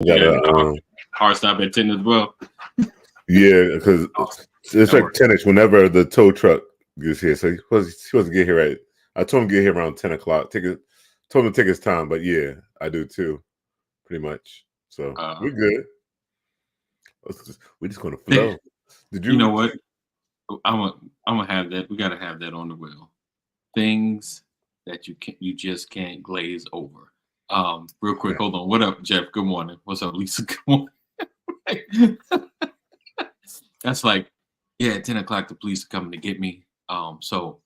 You got gotta the hard stop at 10 as well. yeah, because Awesome. it's That like works. 10ish whenever the tow truck gets here. So he was to get here at. I told him to get here around 10 o'clock. Told him to take his time, but yeah, I do too, pretty much. So Uh, we're good. We're just gonna you flow. Did you? know what? I'm gonna have that. We gotta have that on the wheel. Things that you just can't glaze over. Real quick, hold on. What up, Jeff? Good morning. What's up, Lisa? Good morning. That's like, yeah, at 10 o'clock, the police are coming to get me. So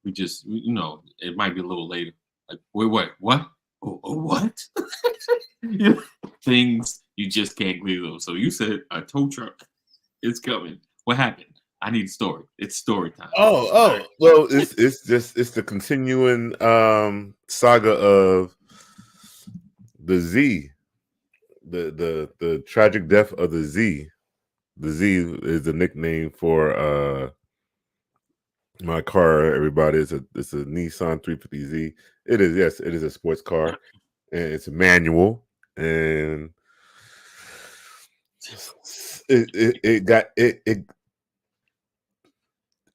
it might be a little later. Like, wait, what? Oh, what? You know, things you just can't glaze over. So you said a tow truck is coming. What happened? I need a story. It's story time. All right. Well, it's the continuing saga of the Z, the tragic death of the Z. The Z is the nickname for my car. Everybody, it's a Nissan 350Z. It is, yes, it is a sports car, and it's a manual, and it got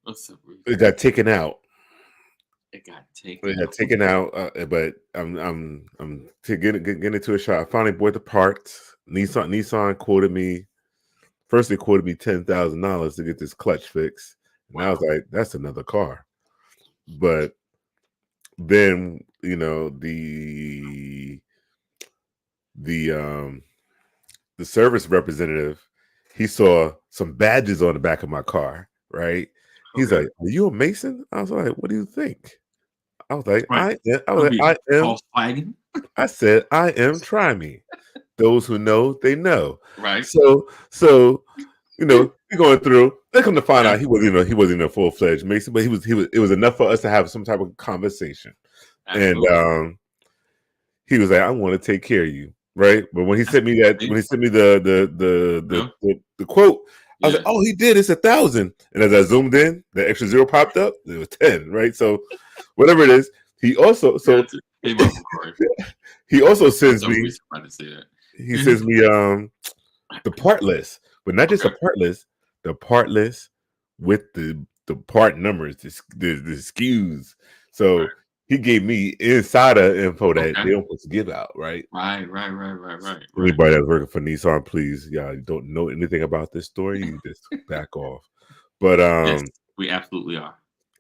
What's up, Ruth? it got taken out. It got taken It got out. taken out, but I'm to get into a shot. I finally bought the parts. Nissan quoted me. First, they quoted me $10,000 to get this clutch fixed, and I was Wow. like, "That's another car." But then, the the service representative, he saw some badges on the back of my car. Right? He's Okay. like, "Are you a Mason?" I was like, "What do you think?" I was like, Right. I was Could like, be I am. false flagging. I said, I am. Try me. Those who know, they know. Right. So we're going through. They come to find Yeah. out he wasn't a full fledged Mason, but he was. It was enough for us to have some type of conversation. And Absolutely. he was like, "I want to take care of you." Right. But when he That's sent me that, when big. he sent me Yeah. the quote, I was like, Yeah. "Oh, he did. It's 1,000." And as I zoomed in, the extra zero popped up. It was 10. Right. So whatever it is, he also so Gotcha. Hey, welcome, Corey. he also For sends some me reason, I to say that. he sends me the part list, but not just Okay. a part list, the part list with the part numbers, the SKUs. Right. So he gave me insider info that Okay. they don't supposed to give out, right? Right. Anybody that's working for Nissan, please, yeah, you don't know anything about this story, you just back off. But Yes, we absolutely are.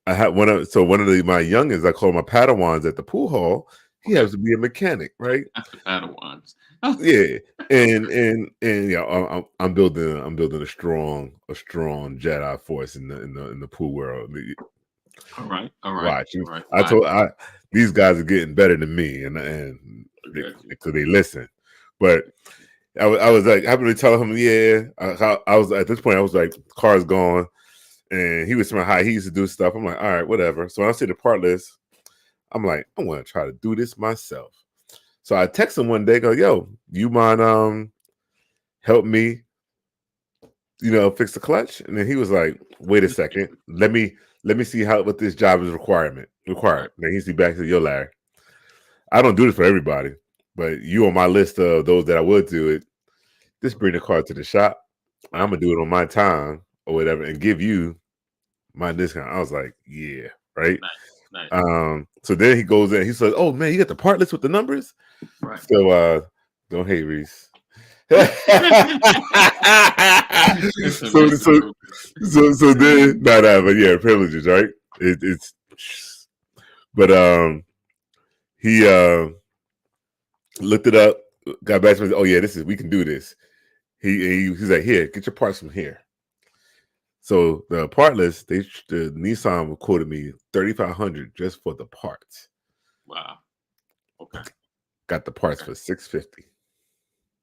I had one of my youngins, I call my Padawans at the pool hall. He Okay. has to be a mechanic, right? That's the Padawans. Oh, Yeah, and yeah, I'm building a strong Jedi force in the pool world. all right. All right. Watch, All right. I Watch. told these guys are getting better than me, and I got you. because they listen. But I was like happily telling him, yeah. I was at this point, I was like, car's gone, and he was saying how he used to do stuff. I'm like, all right, whatever. So when I see the part list, I'm like, I want to try to do this myself. So I text him one day, go, yo, you mind help me, fix the clutch? And then he was like, wait a second, let me see what this job is Right. required. Then he see back to yo, Larry, I don't do this for everybody, but you on my list of those that I would do it. Just bring the car to the shop. I'm Right. gonna do it on my time or whatever, and give you my discount. I was like, yeah, right. Nice. Nice. So then he goes in. He says, "Oh man, you got the part list with the numbers." Right. So don't hate Reese. Listen, so listen, so bro. so then but yeah, privileges, right? It's but he looked it up, got back to me. Oh yeah, we can do this. He's like, here, get your parts from here. So the part list, the Nissan quoted me $3,500 just for the parts. Wow. Okay. Got the parts Okay. for $650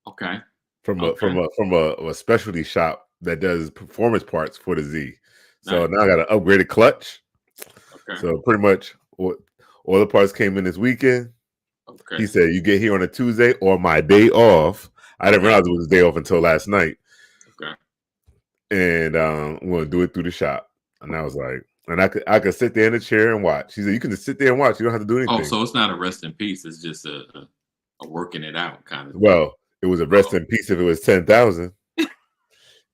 Okay. from a Okay. from a from a specialty shop that does performance parts for the Z. So Nice. now I got an upgraded clutch. Okay. So pretty much all the parts came in this weekend. He Okay. said, you get here on a Tuesday or my day off. I didn't Okay. realize it was his day off until last night. Okay. And I'm going to do it through the shop. And I was like, and I could sit there in the chair and watch. He said, you can just sit there and watch. You don't have to do Oh, anything. so it's not a rest in peace. It's just a working it out kind of thing. Well, It was a rest in peace if it was 10,000.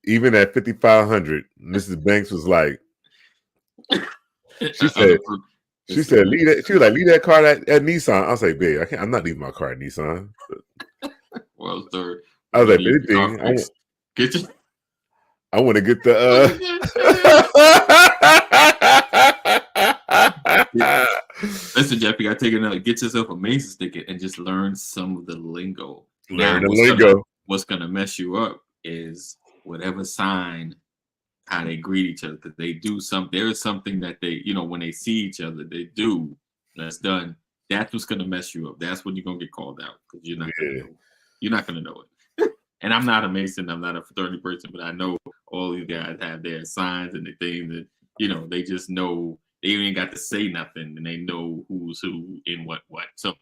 Even at 5,500, Mrs. Banks was like, she said, leave that. She was like, leave that car at Nissan. I was like, babe, I'm not leaving my car at Nissan. Well, sir, I was like, anything. I want to get the. Listen, Jeff, you got to take another. Get yourself a Mason ticket and just learn some of the lingo. Learn the lingo. What's gonna mess you up is whatever sign how they greet each other, because they do there's something that they, when they see each other, they do that's done. That's what's gonna mess you up. That's when you're gonna get called out, because you're not gonna know it. And I'm not a Mason, I'm not a fraternity person, but I know all these guys have their signs and the things that they just know. They ain't got to say nothing, and they know who's who in what. So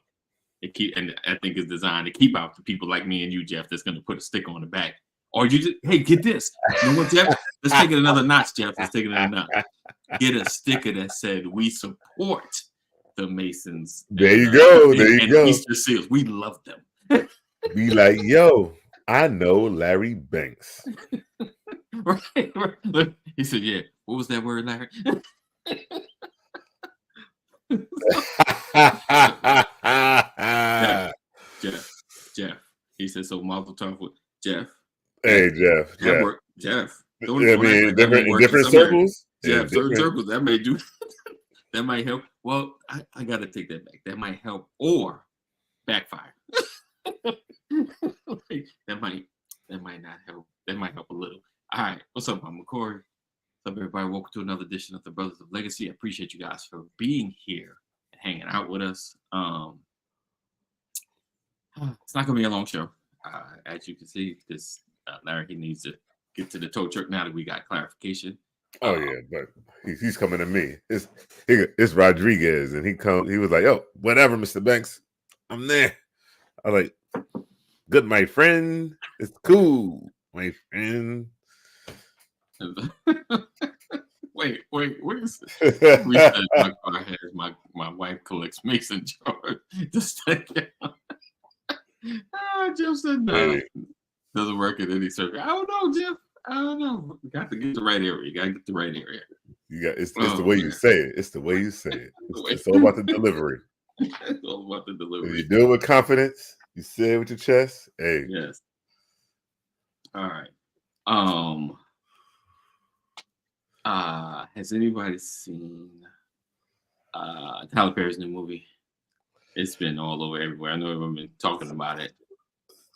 and I think it's designed to keep out the people like me and you, Jeff, that's gonna put a sticker on the back. Or you just, hey, get this. You know what, Jeff? Let's take it another notch, Jeff. Let's take it another notch. Get a sticker that said, we support the Masons. There you go. And Easter Seals. We love them. Be like, yo, I know Larry Banks. Right. He said, yeah. What was that word, Larry? Jeff. He said, so Mazel Tov with Jeff. Hey, Jeff. Jeff. In different circles? Jeff, certain circles. That may do. That might help. Well, I got to take that back. That might help or backfire. that might not help. That might help a little. All right. What's up, Mama Corey? What's up, everybody? Welcome to another edition of the Brothers of Legacy. I appreciate you guys for being here and hanging out with us. It's not going to be a long show, as you can see, because Larry, he needs to get to the tow truck now that we got clarification. Oh yeah, but he's coming to me. It's Rodriguez, and he was like, "Oh, whatever, Mr. Banks, I'm there." I was like, "Good, my friend. It's cool, my friend." Wait, what is this? We said my car has my wife collects Mason jars. Just Jeff said no. Doesn't work at any circle. I don't know, Jeff. I don't know. You got to get the right area. You got to get the right area. It's the way you say it. It's the way you say it. It's all about the delivery. It's all about the delivery. If you do it with confidence, you say it with your chest. Hey. Yes. All right. Has anybody seen Tyler Perry's new movie? It's been all over everywhere. I know everyone's been talking about it.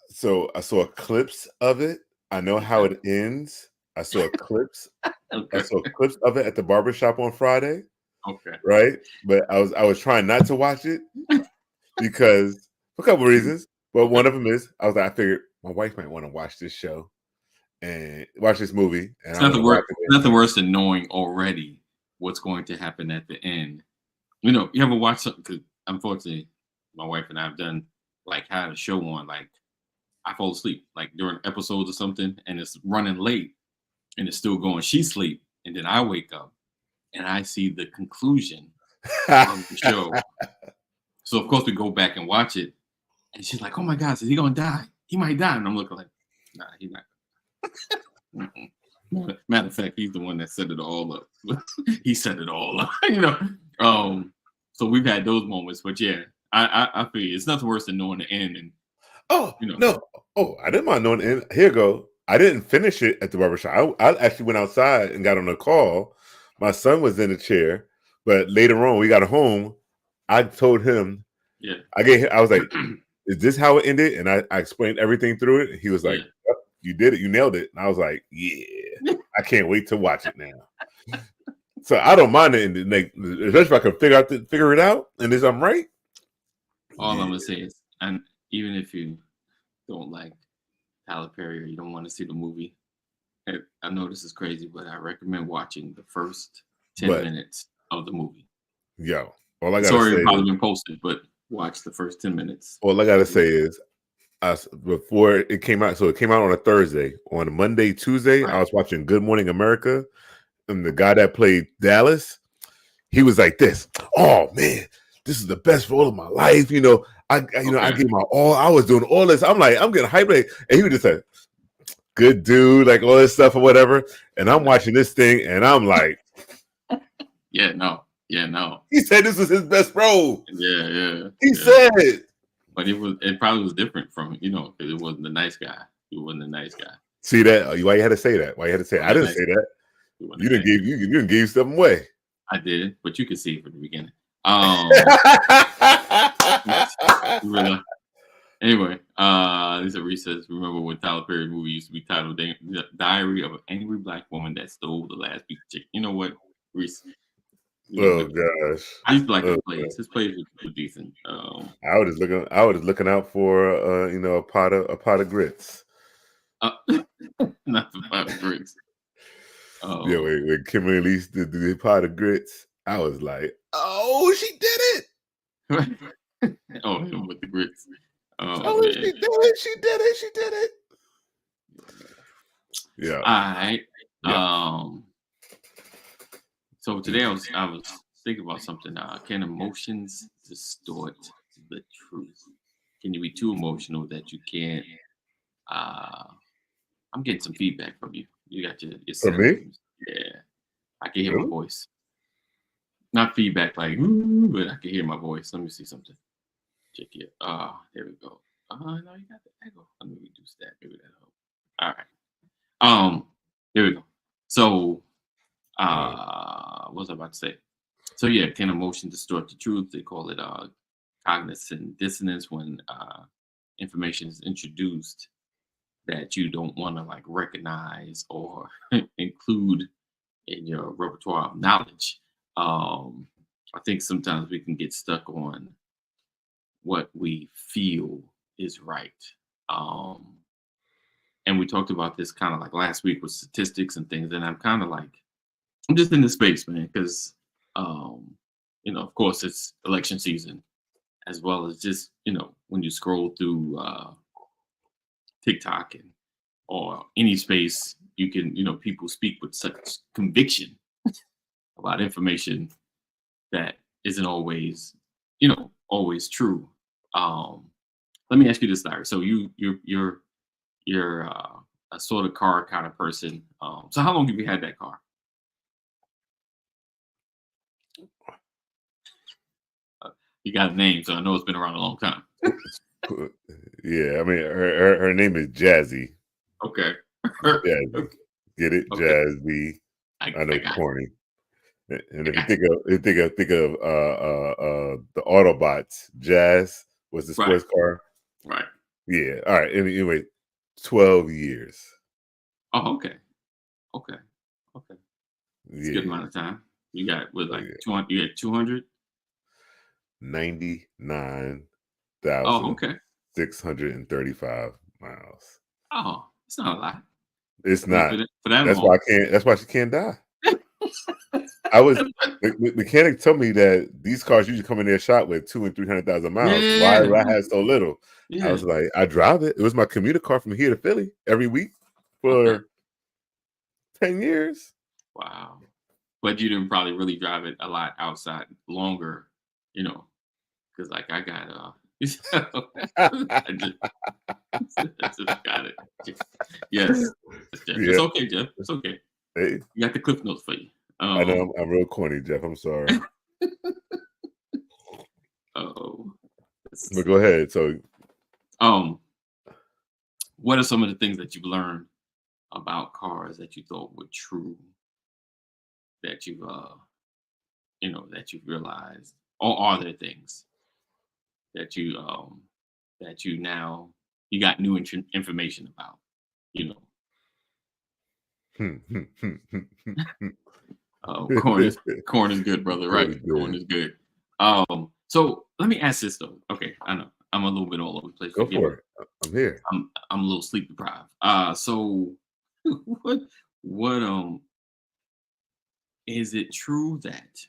So I saw clips of it. I know how it ends. I saw clips. Okay. I saw clips of it at the barbershop on Friday. Okay. Right? But I was trying not to watch it because for a couple of reasons. But one of them is I figured my wife might want to watch this show and watch this movie. And it's nothing worse than knowing already what's going to happen at the end. You ever watch something? Because unfortunately, my wife and I have done had a show on I fall asleep during episodes or something, and it's running late, and it's still going. She sleep, and then I wake up, and I see the conclusion of the show. So of course we go back and watch it, and she's like, "Oh my God, is he gonna die? He might die." And I'm looking like, "Nah, he's not." Matter of fact, he's the one that set it all up. He set it all up, So we've had those moments, but yeah, I feel you. It's nothing worse than knowing the end. And no, I didn't mind knowing the end. Here you go. I didn't finish it at the barbershop. I actually went outside and got on a call. My son was in the chair, but later on, we got home. I told him, I was like, "Is this how it ended?" And I explained everything through it. And he was like, "Yep, you did it. You nailed it." And I was like, "Yeah, I can't wait to watch it now." So I don't mind it, especially if I can figure it out, and if I'm right. All I'm gonna say is, and even if you don't like Tyler Perry or you don't want to see the movie, I know this is crazy, but I recommend watching the first 10 minutes of the movie. Yo, all I gotta say, it's probably been posted, but watch the first 10 minutes. All I gotta say is, before it came out, so it came out on a Thursday. On a Monday, Tuesday, right. I was watching Good Morning America. And the guy that played Dallas, he was like this. "Oh man, this is the best role of my life. I gave my all. I was doing all this. I'm like, I'm getting hyped, and he would just say, "Good dude," like all this stuff or whatever. And I'm watching this thing, and I'm like, yeah, no. He said this was his best role. Yeah. He said, but it probably was different from because it wasn't the nice guy. He wasn't the nice guy. See that? Why you had to say that? Why you had to say? I didn't say that. You didn't give something away. I did, but you could see it from the beginning. Anyway, Lisa Reese says, remember when Tyler Perry movie used to be titled Diary of an Angry Black Woman That Stole the Last Piece of Chicken? You know what, Reese? Gosh. I used to like his plays. His plays were decent. I was just looking out for a pot of grits. Not the pot of grits. Yeah, when Kimberly Lee did the pot of grits, I was like, "Oh, she did it!" Oh, him with the grits. Oh, she did it! She did it! She did it! Yeah. All right. Yeah. So today I was thinking about something. Can emotions distort the truth? Can you be too emotional that you can't? I'm getting some feedback from you. You got your For me? Yeah, I can hear my voice. Not feedback like, but I can hear my voice. Let me see something. Check it. There we go. No, you got the echo. Let me reduce that. Maybe that'll help. All right. There we go. So, what was I about to say? So yeah, can emotion distort the truth? They call it cognitive dissonance when information is introduced that you don't want to like recognize or include in your repertoire of knowledge. I think sometimes we can get stuck on what we feel is right. And we talked about this kind of like last week with statistics and things, and I'm kind of like, I'm just in the space, man, because of course it's election season, as well as just when you scroll through TikTok or any space, you can people speak with such conviction about information that isn't always always true. Let me ask you this, Larry. So you're a sort of car kind of person. So how long have you had that car? You got a name, so I know it's been around a long time. Yeah, I mean her name is Jazzy. Okay. Jazzy. Get it? Okay. Jazzy. I know it's corny. And if you think of the Autobots, Jazz was the sports car. Right. Yeah. All right. Anyway, 12 years. Oh, okay. It's a good amount of time. You got 200. You had 200. 99,635 miles. Oh, it's not a lot. It's not. For that that's long. Why I can't. That's why she can't die. The mechanic told me that these cars usually come in their shop with 200,000 and 300,000 miles. Yeah. Why do I have so little? Yeah. I was like, I drive it. It was my commuter car from here to Philly every week for 10 years. Wow. But you didn't probably really drive it a lot outside longer, because like I got I just got it. Yes. It's okay, Jeff. It's okay. Hey. You got the cliff notes for you. I know I'm real corny, Jeff. I'm sorry. Oh. But go ahead. So, what are some of the things that you've learned about cars that you thought were true that you've that you've realized, or are there things that you now you got new information about? Corn is good, brother. Right? Corn is good. So let me ask this though. Okay, I know I'm a little bit all over the place. Go for it. I'm here. I'm a little sleep deprived. So what is it true that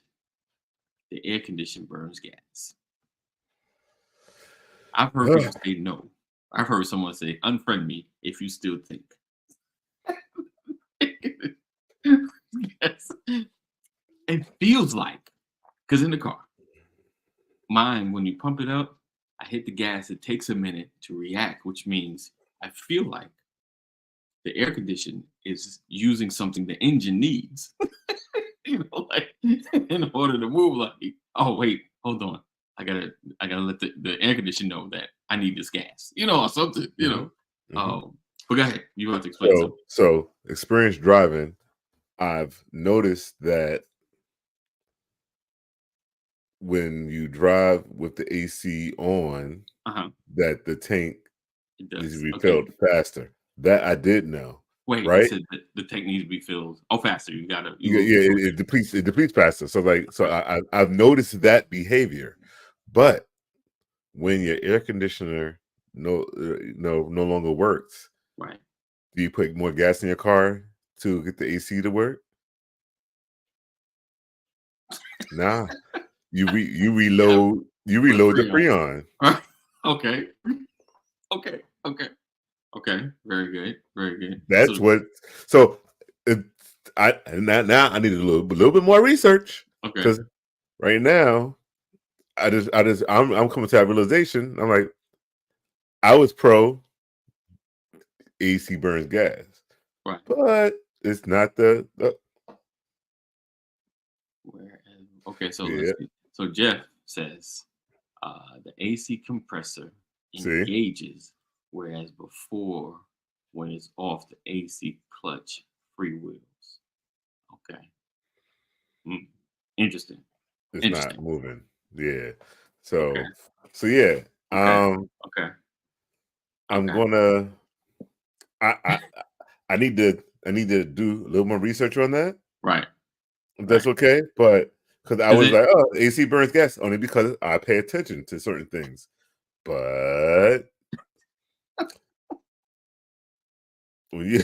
the air conditioner burns gas? I've heard people say no. I've heard someone say unfriend me if you still think. Yes. It feels like, because in the car, mine, when you pump it up, I hit the gas. It takes a minute to react, which means I feel like the air condition is using something the engine needs. Like in order to move. Like, oh wait, hold on. I gotta let the air condition know that I need this gas. Or something. hmm hmm But go ahead. You want to explain something? So experienced driving, I've noticed that when you drive with the AC on, Uh huh. that the tank It needs to does. be Okay. filled faster. That I did know, Wait, you right? said that the tank needs to be filled. Oh, faster. You Yeah, lose yeah, control it there. depletes. It depletes faster. So, like, so Right. I've noticed that behavior, but when your air conditioner no longer works, Right. do you put more gas in your car to get the AC to work? Nah, you Put a reload the free on. Freon. Okay. Okay. Okay. Okay. Very good. Very good. That's what. So, it, now I need a little bit more research Okay. because right now I'm coming to that realization. I'm like, I was pro AC burns gas, Right. but it's not the Okay, so let's yeah. see. So Jeff says the AC compressor See, engages, whereas before, when it's off, the AC clutch freewheels. Okay. Hmm. Interesting. it's not Interesting. moving. Yeah. Okay. So yeah. Okay. Okay. I'm Okay. gonna. I I I need to do a little more research on that. Right. If that's Right. okay, but because I Is was it like, oh, AC burns gas only because I pay attention to certain things. But when you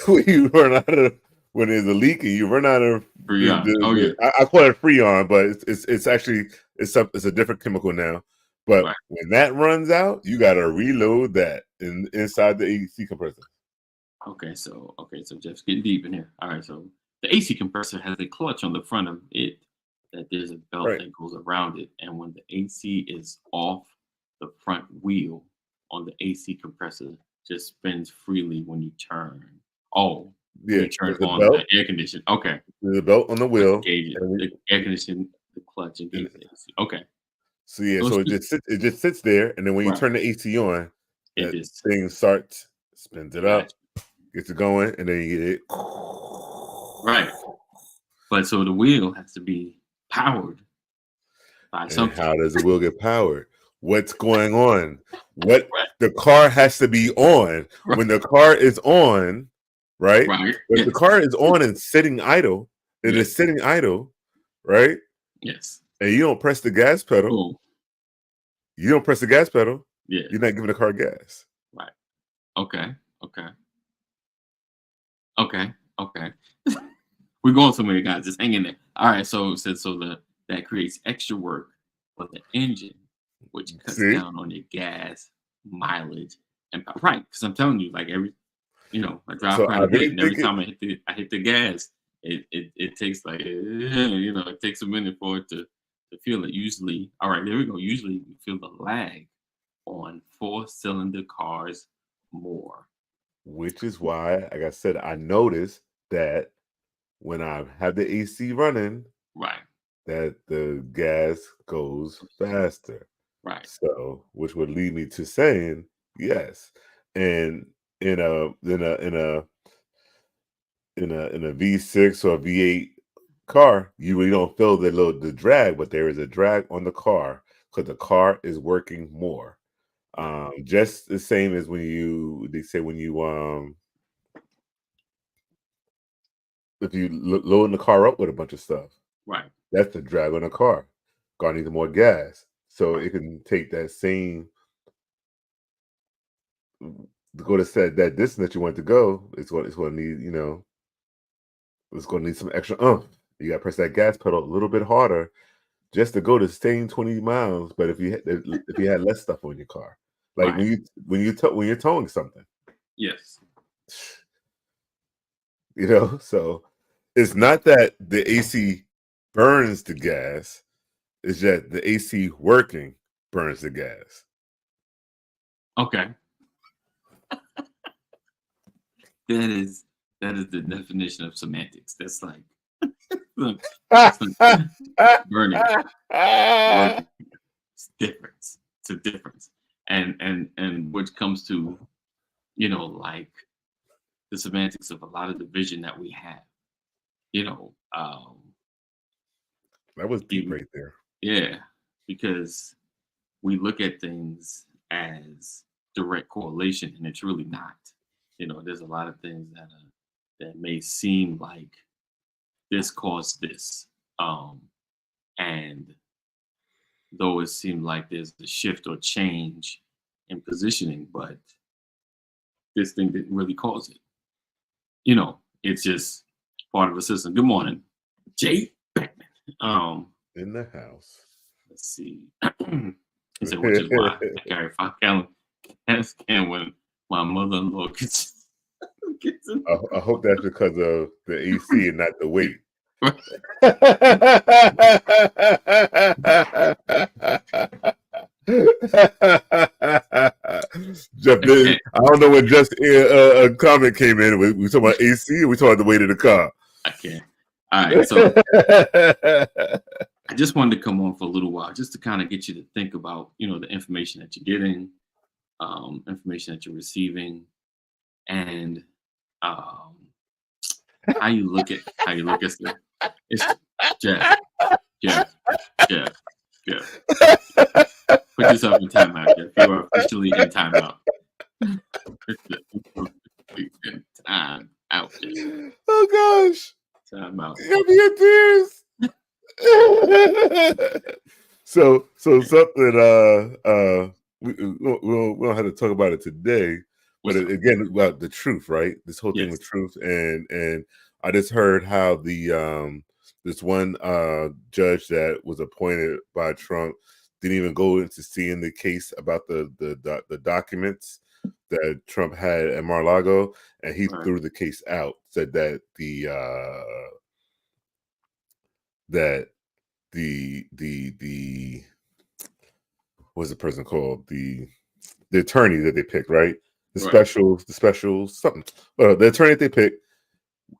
when you run out of when there's a leak and you run out of Freon? Oh yeah. I call it Freon, but it's actually it's a different chemical now. But Right. when that runs out, you got to reload that inside the AC compressor. Okay, so Jeff's getting deep in here. All right, so the AC compressor has a clutch on the front of it that there's a belt Right. that goes around it, and when the AC is off, the front wheel on the AC compressor just spins freely when you turn. Oh, when Yeah. you turn on the air condition. Okay, There's a belt on the so it wheel, engages and the air condition, the clutch and engages the AC. Okay, so yeah, so it's so just it just sits there, and then when you right. turn the AC on, It that just thing starts, spins it got up, gets it going, and then you get it. you. Right, but so the wheel has to be powered by And something. how does the wheel get powered? What's going on? What Right, the car has to be on when the car is on, right? right. If the Yes. car is on and sitting idle, it Yes. is sitting idle, right? Yes. And you don't press the gas pedal, Boom. you don't press the gas pedal, Yeah. you're not giving the car gas. Right. Okay. Okay. Okay. Okay. We're going somewhere, guys. Just hang in there. All right. So that creates extra work for the engine, which cuts See? down on your gas mileage and right. Because I'm telling you, like I drive So quite I a bit, really and every think it time I hit the gas, it takes like it takes a minute for it to feel it. Usually, all right, there we go. Usually, you feel the lag on four-cylinder cars more. which is why, like I said, I noticed that when I have the AC running, Right. that the gas goes faster. Right. So, which would lead me to saying yes. And in a V6 or V8 car, you really don't feel the drag, but there is a drag on the car because the car is working more. Right. Just the same as they say when you if you loading the car up with a bunch of stuff, Right. that's the drag on the car. Car needs more gas, so it can take that same to go to set that distance that you want to go. It's going to need it's going to need some extra You got to press that gas pedal a little bit harder just to go the same 20 miles. But if you had less stuff on your car, like Right. when you're towing something, Yes. so it's not that the AC burns the gas; it's that the AC working burns the gas. Okay. That is the definition of semantics. That's like that's like burning. Burning. It's difference. It's a difference. And which comes to, like the semantics of a lot of the vision that we have. You know, That was deep you right there. yeah, because we look at things as direct correlation, and it's really not. There's a lot of things that may seem like this caused this, and though it seemed like there's a shift or change in positioning, but this thing didn't really cause it. It's just part of a system. Good morning, Jay Beckman. In the house. Let's see. He said, which is why I carry 5 gallons can when my mother-in-law gets in. I hope that's because of the AC and not the weight. Jeff, I don't know when just a comment came in. We talking about AC, or we talking about the weight of the car. I can't. All right, so I just wanted to come on for a little while, just to kind of get you to think about, the information that you're getting, information that you're receiving, and how you look at stuff. It's Jeff. Put yourself in timeout, Jeff. You are officially in timeout. In time out. Oh gosh. Time out. You'll be in tears. So something we don't have to talk about it today, but again about the truth, right? This whole thing with truth, and I just heard how the this one judge that was appointed by Trump didn't even go into seeing the case about the documents that Trump had at Mar-a-Lago, and he threw the case out. Said that the what's the person called, the attorney that they picked, right? The special something. Well, the attorney that they picked,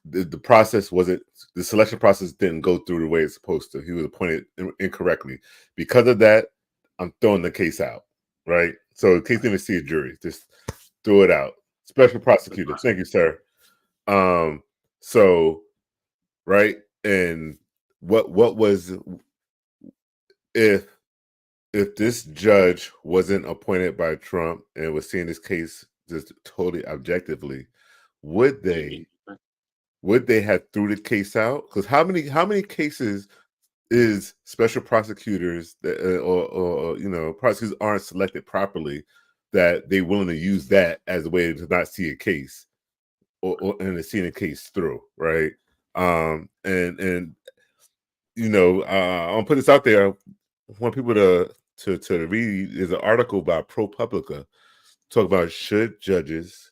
the process wasn't, the selection process didn't go through the way it's supposed to. He was appointed incorrectly. Because of that, I'm throwing the case out, right? So the case didn't see a jury, just throw it out. Special prosecutor, thank you, sir. So, right, and what was, if this judge wasn't appointed by Trump and was seeing this case just totally objectively, would they have threw the case out? Because how many cases is special prosecutors that or prosecutors aren't selected properly, that they willing to use that as a way to not see a case or and seeing a case through, right? And I'll put this out there. I want people to read. There's an article by ProPublica talk about, should judges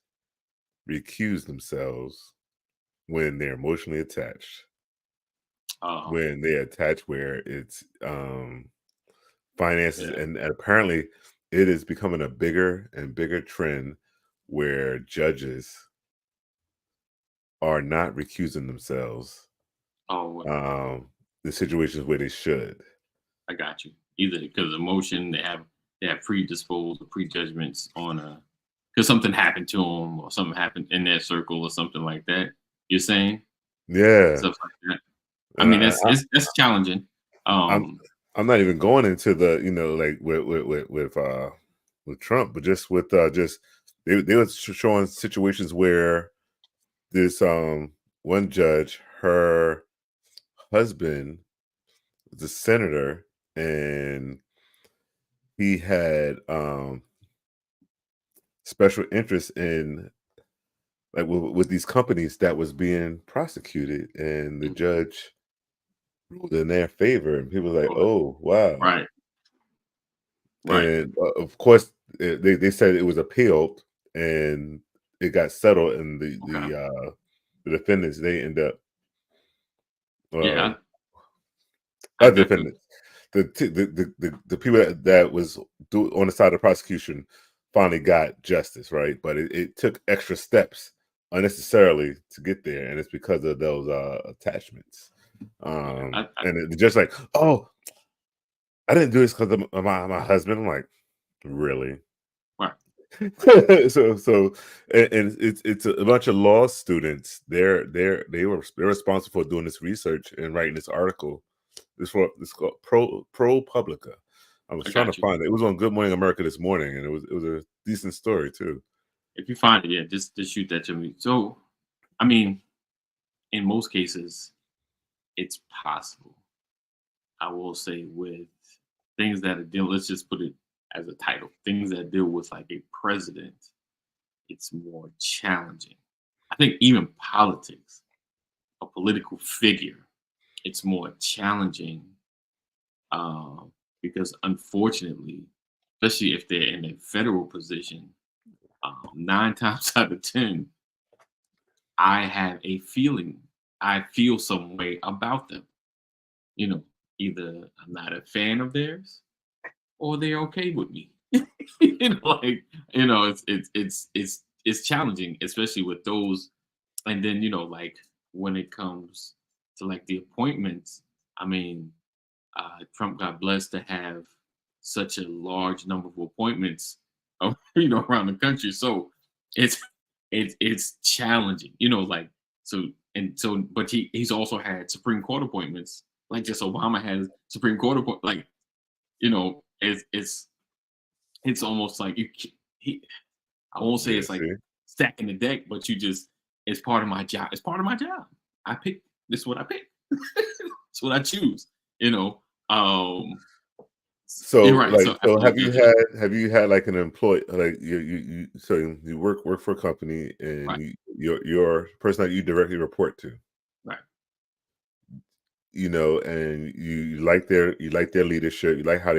recuse themselves when they're emotionally attached, when they're attached where it's finances, and apparently it is becoming a bigger and bigger trend where judges are not recusing themselves the situations where they should. I got you. Either because of emotion, they have predisposed or prejudgments on because something happened to them or something happened in their circle or something like that. You're saying, stuff like that. I mean, that's challenging. I'm not even going into the like with Trump, but just with they were showing situations where this one judge, her husband was a senator, and he had special interest in, like, with these companies that was being prosecuted, and the judge ruled in their favor, and people were like, oh wow, right. And of course they said it was appealed and it got settled, and the defendants, they end up not defendants, the people that was on the side of the prosecution finally got justice, right? But it took extra steps unnecessarily to get there, and it's because of those attachments. Yeah, And it's just like, oh, I didn't do this because of my husband. I'm like, really? right. And it's a bunch of law students. They're responsible for doing this research and writing this article. This called Pro Publica. I was I trying to got you. find it. It was on Good Morning America this morning, and it was a decent story too. If you find it, yeah, just shoot that to me. So, I mean, in most cases, it's possible. I will say with things that are deal. Let's just put it as a title. Things that deal with like a president, it's more challenging. I think even politics, a political figure, it's more challenging because unfortunately, especially if they're in a federal position, 9 times out of 10, I have a feeling, I feel some way about them. You know, either I'm not a fan of theirs or they're okay with me. Like it's challenging, especially with those. And then like when it comes to like the appointments, I mean, Trump got blessed to have such a large number of appointments, around the country. So it's it's challenging, like but he's also had Supreme Court appointments, like just Obama has Supreme Court appoint, like it's almost like he. I won't say Yeah, it's like see, stacking the deck, but it's part of my job. It's part of my job. I pick. This is what I pick. It's what I choose. You know. so You're right. like, So so absolutely, yeah. have you had like an employee, like so you work for a company, and Right. your person that you directly report to, Right. and you like their leadership, you like how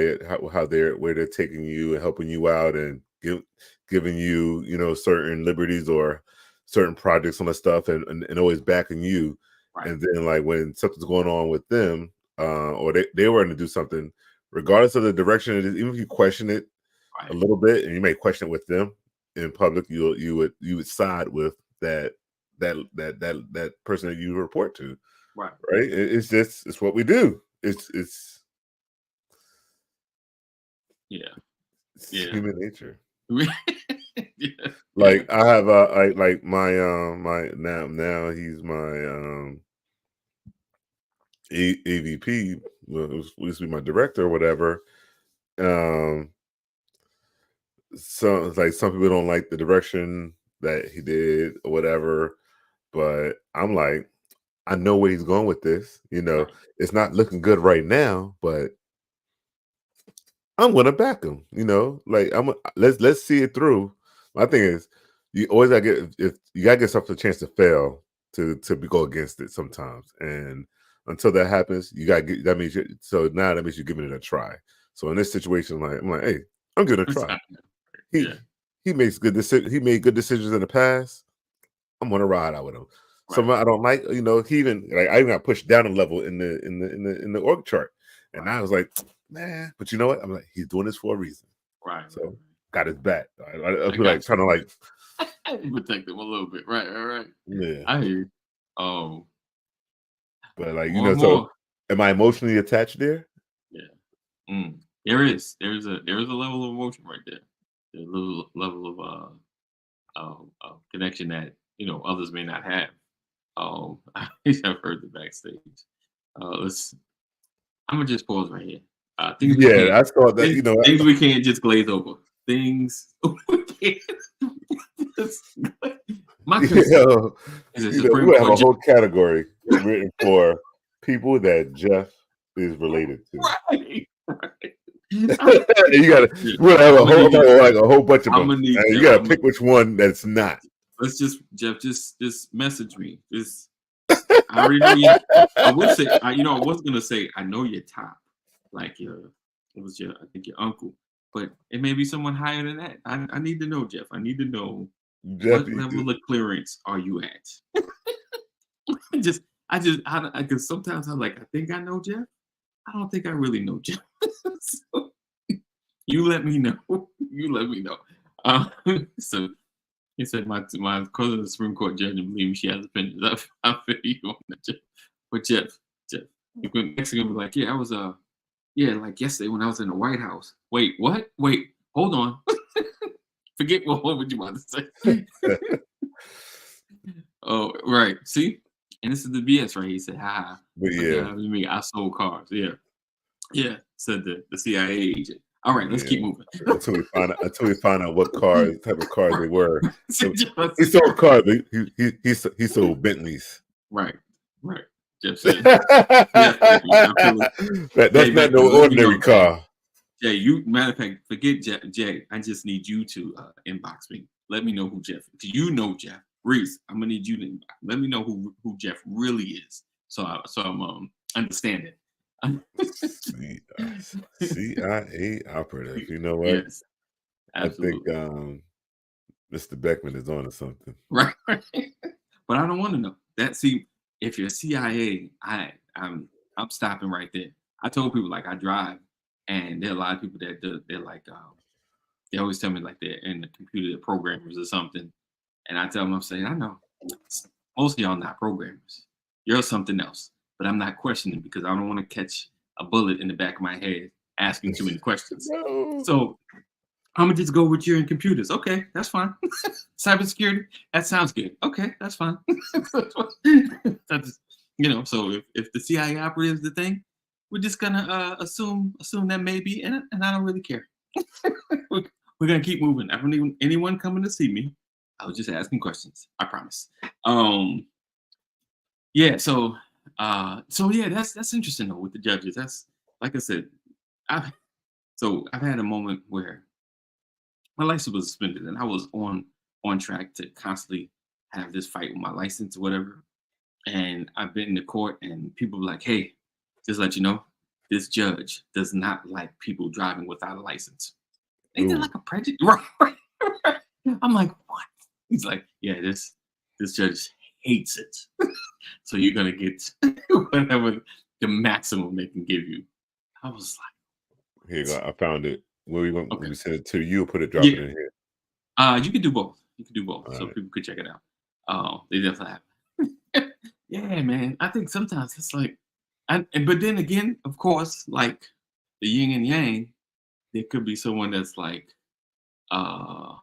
they're where they're taking you and helping you out, and giving you certain liberties or certain projects on the stuff, and always backing you. Right. And then like when something's going on with them, or they were going to do something, regardless of the direction it is, even if you question it a Right. little bit, and you may question it with them in public, you would side with that person that you report to, Right. right? It's what we do. Yeah. It's Yeah. human nature. Yeah. Yeah. Like I have like my my now he's my AVP. Well, it used to be my director or whatever. Um, so it's like some people don't like the direction that he did or whatever, but I'm like, I know where he's going with this. Right. It's not looking good right now, but I'm gonna back him. Like let's see it through. My thing is, you always gotta get if you gotta get something a chance to fail to go against it sometimes, and until that happens, you gotta get that means so now that means you're giving it a try. So in this situation, like I'm like, hey, I'm gonna try. He Yeah. he makes good decisions. He made good decisions in the past. I'm gonna ride out with him. Right. Someone I don't like, he even like I even got pushed down a level in the org chart, and Right. I was like, nah. But you know what? I'm like, he's doing this for a reason. Right. So got his back. I I feel like got trying to you. like, Protect them a little bit. Right. Right. Right. yeah. I hear you. Um, But like, More and so more. am I emotionally attached there? Yeah. There is a level of emotion right there. There's a little level of connection that others may not have. I've heard the backstage. Let's. I'm gonna just pause right here. Things we Yeah, can't. I saw that. Things we can't just glaze over. Things we can't. just- My concern is a We're Supreme gonna have Court a judge. whole category written for people that Jeff is related to. Right. Right. You gotta Yeah, we're gonna have I'm a gonna whole need you. like a whole bunch of I'm them. gonna need And you you. gotta pick which one that's not. Let's just Jeff. Just message me. Just I already know you. I would say I was gonna say I know your top. Like it was I think your uncle. But it may be someone higher than that. I need to know, Jeff. I need to know Jeff, what level of clearance are you at? just because sometimes I'm like, I think I know Jeff. I don't think I really know Jeff. So, you let me know. You let me know. So he said my cousin is a Supreme Court judge and believe me, she has opinions. I feel you on that, Jeff. But Jeff, you could next thing be like, yeah, I was yeah, like yesterday when I was in the White House. Wait, what? Wait, hold on. Forget what would you want to say? Oh, right. See, and this is the BS, right? He said, "Ha." But Like, yeah, you mean I sold cars? Yeah, yeah. Said the CIA agent. All right, let's yeah. keep moving. Until we find out what cars, type of cars they were. So, he Just- sold cars. But he sold Bentleys. right, right. Jeff said, "Yes, thank you. I feel it." That's Jay, not man, no let me ordinary know, Jay. car. Jay, you matter of fact, forget Jay. I just need you to inbox me. Let me know who Jeff is. You know Jeff. Reese, I'm gonna need you to let me know who Jeff really is. So I'm understanding. CIA operative. You know what? Yes, I think absolutely. Mr. Beckman is on to something. Right. But I don't want to know. That see, if you're CIA, I'm stopping right there. I told people like I drive, and there are a lot of people that they're like they always tell me like they're in the computer programmers or something. And I tell them, I'm saying, I know most of y'all not programmers. You're something else. But I'm not questioning because I don't want to catch a bullet in the back of my head asking too many questions. No. So I'm gonna just go with you in computers. Okay, that's fine. Cybersecurity, that sounds good. Okay, that's fine. That's, so if the CIA operative is the thing, we're just gonna assume that maybe, and I don't really care. We're gonna keep moving. I don't even anyone coming to see me. I was just asking questions. I promise. Yeah. So yeah, that's interesting though with the judges. That's like I said. I've I've had a moment where my license was suspended, and I was on track to constantly have this fight with my license or whatever. And I've been in the court, and people were like, "Hey, just let you know, this judge does not like people driving without a license." Ain't that Ooh. like a prejudice? Right. I'm like, what? He's like, yeah, this judge hates it. So you're gonna get whatever the maximum they can give you. I was Here you go. I found it. Where we going? like, Let okay, me send it to you. Put it. Drop it yeah. in here. You can do both. You can do both, All so right. people could check it out. They definitely have. Yeah, man. I think sometimes it's like, but then again, of course, like the yin and yang, there could be someone that's like, uh,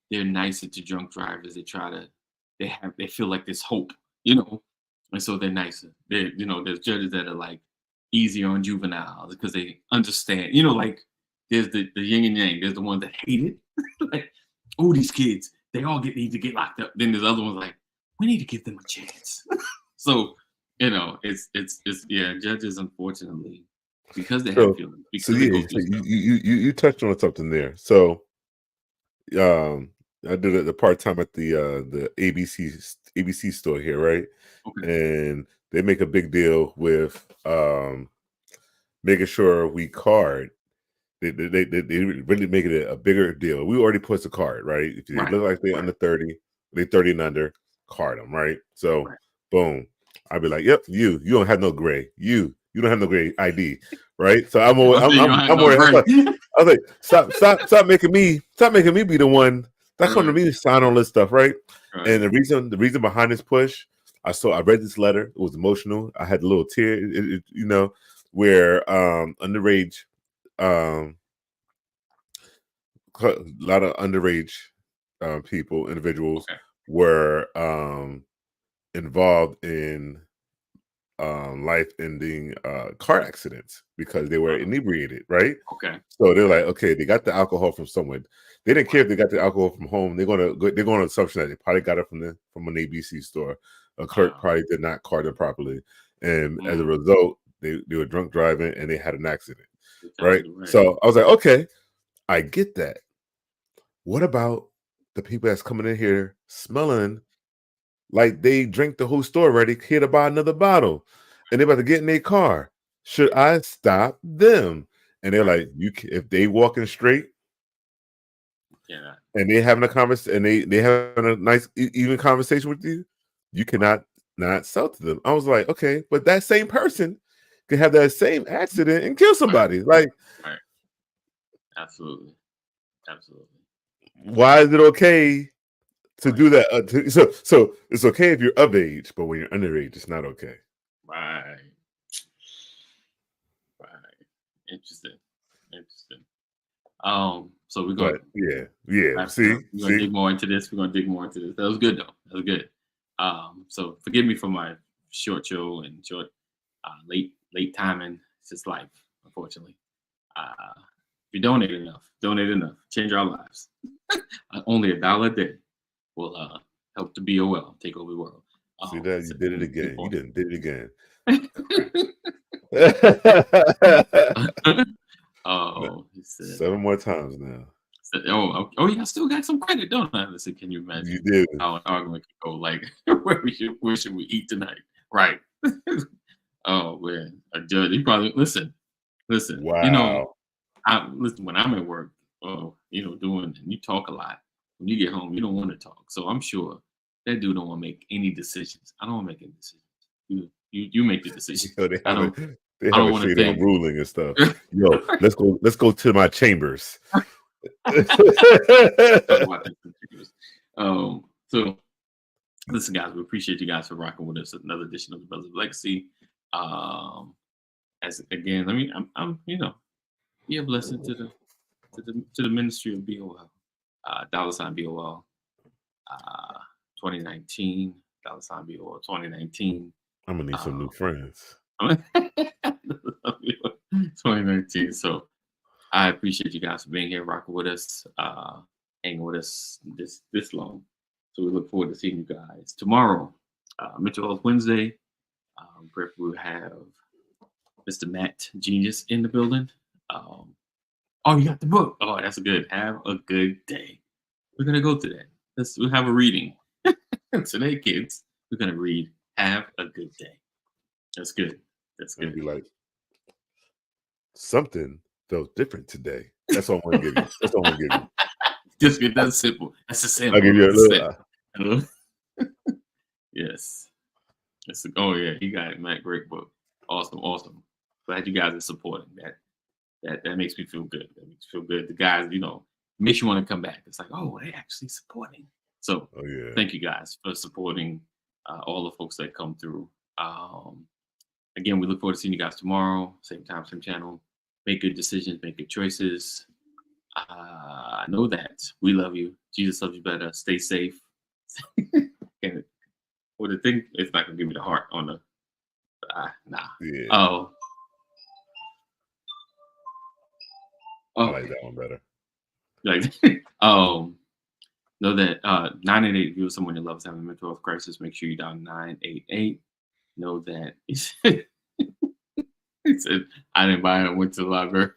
they're nicer to drunk drivers. They feel like there's hope, and so they're nicer. There's judges that are like easier on juveniles because they understand, like there's the yin and yang. There's the ones that hate it, like, oh, these kids, they all need to get locked up. Then there's other ones like, we need to give them a chance. So, it's yeah, judges unfortunately, because they have So, feelings, so because they yeah. go So through stuff. you touched on something there. So, I did the part time at the ABC store here, right? Okay. And they make a big deal with making sure we card. They really make it a bigger deal. We already put the card, right? If they Right. look like they're Right. under 30, they 30 and under, card them, right? So, Right. boom. I'd be like, "Yep, you don't have no gray. You don't have no gray ID, right?" So I'm always, Well, you don't have I'm no worried. break. I was like, stop making me be the one. Stop coming to Right. me to sign all this stuff, right? Right. And the reason behind this push, I read this letter. It was emotional. I had a little tear, where underage, um, a lot of underage individuals Okay. were involved in life-ending car accidents because they were Uh, inebriated, right? okay. So they're Okay. like, okay, they got the alcohol from somewhere. They didn't care if they got the alcohol from home. They're going on assumption that they probably got it from an ABC store. A clerk Uh, probably did not card them properly, and as a mm, result, they were drunk driving and they had an accident, You're right? absolutely right. So I was like, okay, I get that. What about the people that's coming in here smelling like they drink the whole store already, here to buy another bottle, and they're about to get in their car? Should I stop them? And they're Right. like, if they walking straight Yeah. and they having a conversation and they having a nice even conversation with you, you Right. cannot not sell to them. I was like, okay, but that same person could have that same accident and kill Right. somebody. Like, Right. Absolutely. Absolutely. Why is it okay to Right. do that? So it's okay if you're of age, but when you're underage, it's not okay. Right. Right. Interesting. Interesting. So we're gonna But yeah. wrap it See, up. We're gonna see. dig more into this. We're gonna dig more into this. That was good though. That was good. So forgive me for my short show and short late timing. It's just life, unfortunately. If you donate enough, change our lives. Only $1 a day will help the BOL take over the world. See that? You So did it it's again. You important. didn't did it again. Oh, he said. 7 more times now. Oh, yeah, I still got some credit, don't I? Listen, can you You imagine did. how an argument could go? Like, where should we eat tonight? Right. Oh man, a judge. He probably listen. Wow. I listen when I'm at work. Doing and you talk a lot. When you get home, you don't want to talk. So I'm sure that dude don't want to make any decisions. I don't want to make any decisions. You make the decision. Yo, I don't. they I have don't a want to shade on think. ruling and stuff. Yo, let's go to my chambers. Talk about that. So listen, guys, we appreciate you guys for rocking with us. Another edition of the Brothers of Legacy. As again, I'm be a blessing to the ministry of BOL. $ BOL. 2019. $BOL 2019. I'm gonna need some new friends. 2019. So I appreciate you guys for being here, rocking with us, hanging with us this long. So we look forward to seeing you guys tomorrow. Mental Health Wednesday. We'll have Mr. Matt Genius in the building. Oh, you got the book. Oh, that's good. Have a good day. We're gonna go to that. We'll have a reading today, kids. We're gonna read. Have a good day. That's good. That's And be good. like, something felt different today. That's all I'm gonna give you. That's all I'm gonna give you. Just get that simple. That's a I'll sample. give you a little. Yes. Oh yeah, he got it, Matt. Great book. Awesome. Glad you guys are supporting that. That makes me feel good. That makes me feel good. The guys, makes you want to come back. It's like, oh, they actually supporting. So Oh yeah. thank you guys for supporting all the folks that come through. Again, we look forward to seeing you guys tomorrow. Same time, same channel. Make good decisions, make good choices. Know that we love you. Jesus loves you better. Stay safe. And the thing, it's not gonna give me the heart on the. Nah. Yeah. Oh. I like that one better. Like, know that 988, if you're someone you love is having a mental health crisis, make sure you dial 988. Know that he said, I didn't buy it, went to the library.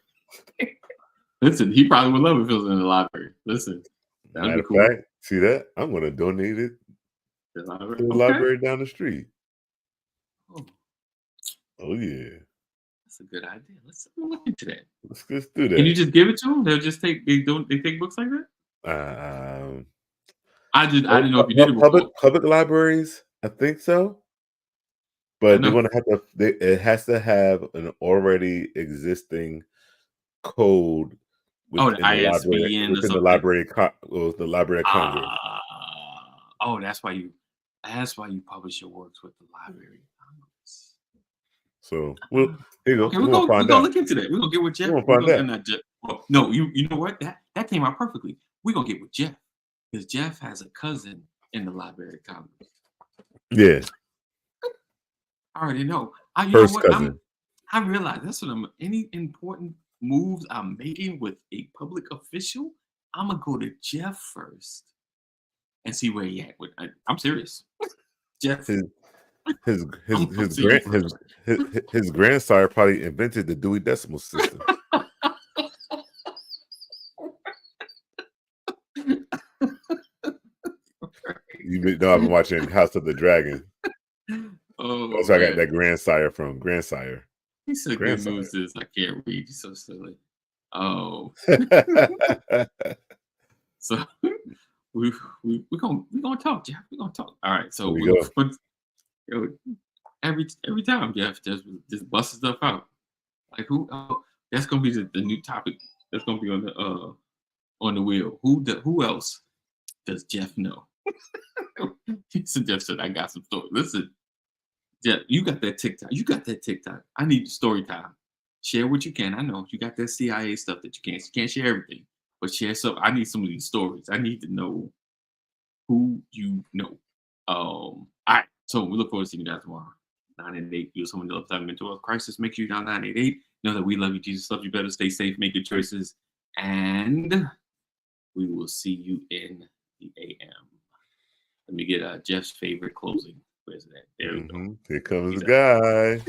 Listen, he probably would love it if it was in the library. Listen, that would Matter be of cool. fact, see that? I'm gonna donate it The to library. the Okay. library down the street. Oh, Oh yeah. that's a good idea. Let's look into that. Let's do that. Can you just give it to them? They'll just take. They take books like that. I didn't know if you did it before. Public libraries, I think so. But they're know. gonna have to. It has to have an already existing code Oh, the within the library, ISBN or within the something. library, the Library of Congress. That's why you publish your works with the Library of Congress. So, well, here you go. Okay, We're we're gonna find out. look into that. We're gonna get with Jeff. We're gonna find out. Not Jeff. Oh, no, you know what? That came out perfectly. We're gonna get with Jeff because Jeff has a cousin in the Library of Congress. Yeah, I already know. You first know what? cousin. I realize that's what any important moves I'm making with a public official, I'm gonna go to Jeff first and see where he at. I'm serious. Jeff. His I'm serious. his grandsire probably invented the Dewey Decimal System. You know, I've been watching House of the Dragon. Oh, so I got that grandsire from grandsire. He said good news is I can't read. You're so silly. Oh. So we're gonna talk, Jeff. We're gonna talk. All right. So every time Jeff just busts stuff out. Like who? Oh, that's gonna be the new topic. That's gonna be on on the wheel. Who else does Jeff know? So Jeff said, I got some stories. Listen, Jeff, you got that TikTok. I need the story time. Share what you can. I know you got that CIA stuff that you can't share everything, but share some. I need some of these stories. I need to know who you know. All right. So we look forward to seeing you guys tomorrow. 9 and 8. You're someone who loves having mental health crisis. Make sure you're down 988. Know that we love you. Jesus loves you better. Stay safe. Make good choices. And we will see you in the AM. Let me get Jeff's favorite closing. Where's that? There we go. Here comes the guy.